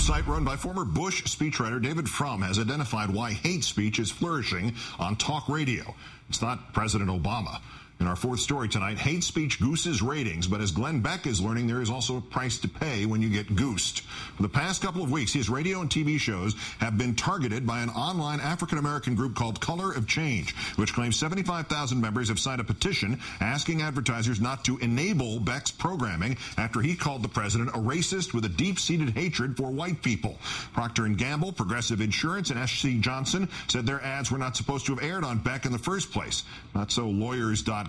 website run by former Bush speechwriter David Frum has identified why hate speech is flourishing on talk radio. It's not President Obama. In our fourth story tonight, hate speech gooses ratings, but as Glenn Beck is learning, there is also a price to pay when you get goosed. For the past couple of weeks, his radio and TV shows have been targeted by an online African-American group called Color of Change, which claims 75,000 members have signed a petition asking advertisers not to enable Beck's programming after he called the president a racist with a deep-seated hatred for white people. Procter & Gamble, Progressive Insurance, and S.C. Johnson said their ads were not supposed to have aired on Beck in the first place. Not so lawyers.com.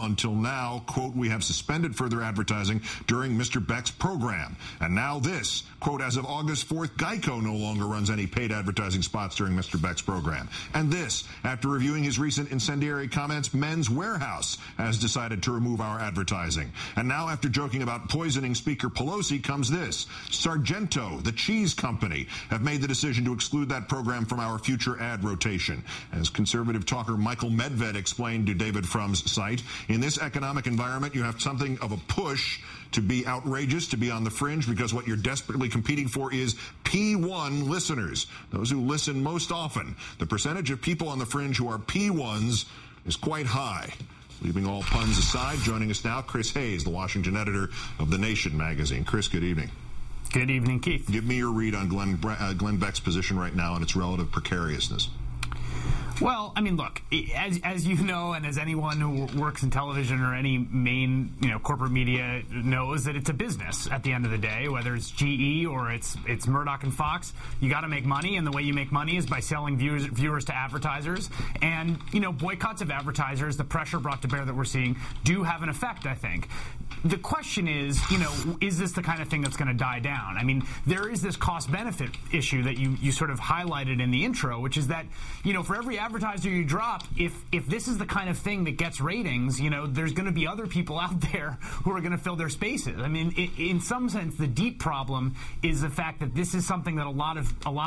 Until now, quote, we have suspended further advertising during Mr. Beck's program. And now this, quote, as of August 4th, Geico no longer runs any paid advertising spots during Mr. Beck's program. And this, after reviewing his recent incendiary comments, Men's Warehouse has decided to remove our advertising. And now after joking about poisoning Speaker Pelosi comes this. Sargento, the cheese company, have made the decision to exclude that program from our future ad rotation. As conservative talker Michael Medved explained to David Frum's site, in this economic environment, you have something of a push to be outrageous, to be on the fringe, because what you're desperately competing for is P1 listeners, those who listen most often. The percentage of people on the fringe who are P1s is quite high. Leaving all puns aside, joining us now, Chris Hayes, the Washington editor of The Nation magazine. Chris, good evening. Good evening, Keith. Give me your read on Glenn Beck's position right now and its relative precariousness. Well, I mean, look, as you know, and as anyone who works in television or any main, corporate media knows, that it's a business at the end of the day, whether it's GE or it's Murdoch and Fox. You got to make money, and the way you make money is by selling viewers to advertisers. And, boycotts of advertisers, the pressure brought to bear that we're seeing, do have an effect, I think. The question is, is this the kind of thing that's going to die down? I mean, there is this cost-benefit issue that you sort of highlighted in the intro, which is that, for every advertiser you drop, if this is the kind of thing that gets ratings, there's going to be other people out there who are going to fill their spaces. I mean, in some sense, the deep problem is the fact that this is something that a lot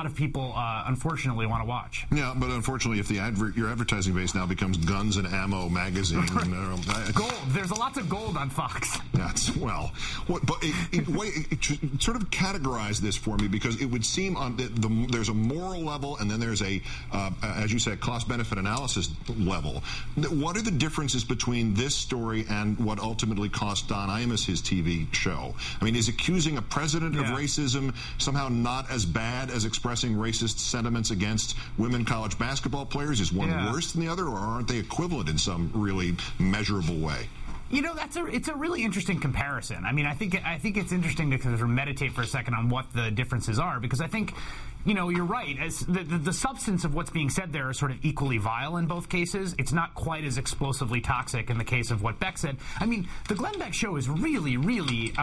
of people unfortunately want to watch. Yeah, but unfortunately, if your advertising base now becomes Guns and Ammo magazine, gold. There's lots of gold on Fox. That's sort of categorize this for me, because it would seem on there's a moral level, and then there's a as you said, cost-benefit analysis level. What are the differences between this story and what ultimately cost Don Imus his TV show? I mean, is accusing a president of racism somehow not as bad as expressing racist sentiments against women college basketball players? Is one worse than the other, or aren't they equivalent in some really measurable way? It's a really interesting comparison. I mean, I think it's interesting to kind of meditate for a second on what the differences are, because I think, you're right. As the substance of what's being said there is sort of equally vile in both cases. It's not quite as explosively toxic in the case of what Beck said. I mean, the Glenn Beck show is really, really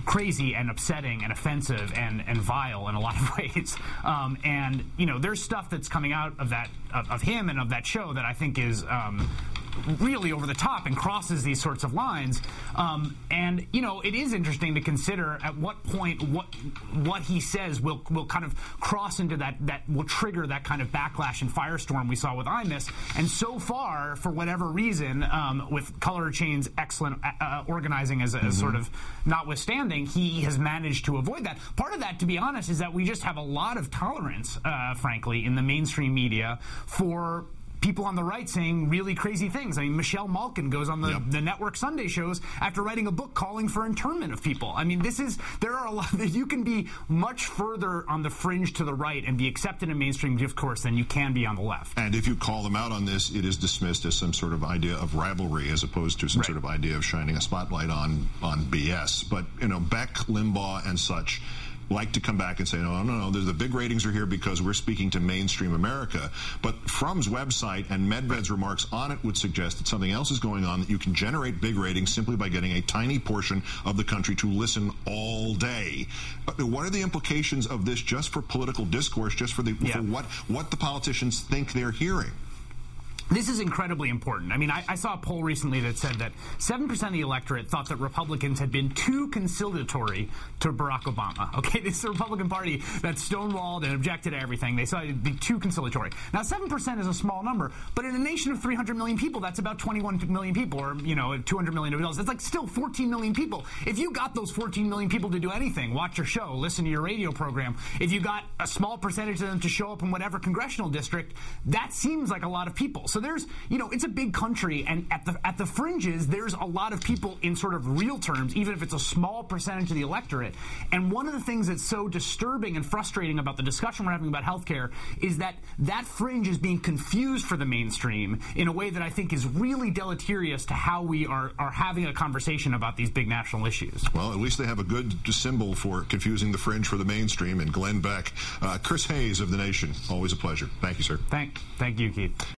crazy and upsetting and offensive and vile in a lot of ways. And there's stuff that's coming out of that of him and of that show that I think is really over the top and crosses these sorts of lines. And it is interesting to consider at what point what he says will kind of cross into that will trigger that kind of backlash and firestorm we saw with Imus. And so far, for whatever reason, with Color Chain's excellent organizing as sort of notwithstanding, he has managed to avoid that. Part of that, to be honest, is that we just have a lot of tolerance, frankly, in the mainstream media for people on the right saying really crazy things. I mean, Michelle Malkin goes on the network Sunday shows after writing a book calling for internment of people. I mean, there are a lot that you can be much further on the fringe to the right and be accepted in mainstream discourse than you can be on the left. And if you call them out on this, it is dismissed as some sort of idea of rivalry as opposed to some sort of idea of shining a spotlight on BS. But, Beck, Limbaugh, and such like to come back and say, no, the big ratings are here because we're speaking to mainstream America. But Frum's website and Medved's remarks on it would suggest that something else is going on, that you can generate big ratings simply by getting a tiny portion of the country to listen all day. What are the implications of this just for political discourse, just for what the politicians think they're hearing? This is incredibly important. I mean, I saw a poll recently that said that 7% of the electorate thought that Republicans had been too conciliatory to Barack Obama. Okay, this is the Republican Party that stonewalled and objected to everything. They saw it be too conciliatory. Now, 7% is a small number, but in a nation of 300 million people, that's about 21 million people, or, 200 million adults. That's like still 14 million people. If you got those 14 million people to do anything, watch your show, listen to your radio program, if you got a small percentage of them to show up in whatever congressional district, that seems like a lot of people. So there's, it's a big country, and at the fringes, there's a lot of people in sort of real terms, even if it's a small percentage of the electorate. And one of the things that's so disturbing and frustrating about the discussion we're having about healthcare is that fringe is being confused for the mainstream in a way that I think is really deleterious to how we are having a conversation about these big national issues. Well, at least they have a good symbol for confusing the fringe for the mainstream, and Glenn Beck. Chris Hayes of The Nation, always a pleasure. Thank you, sir. Thank you, Keith.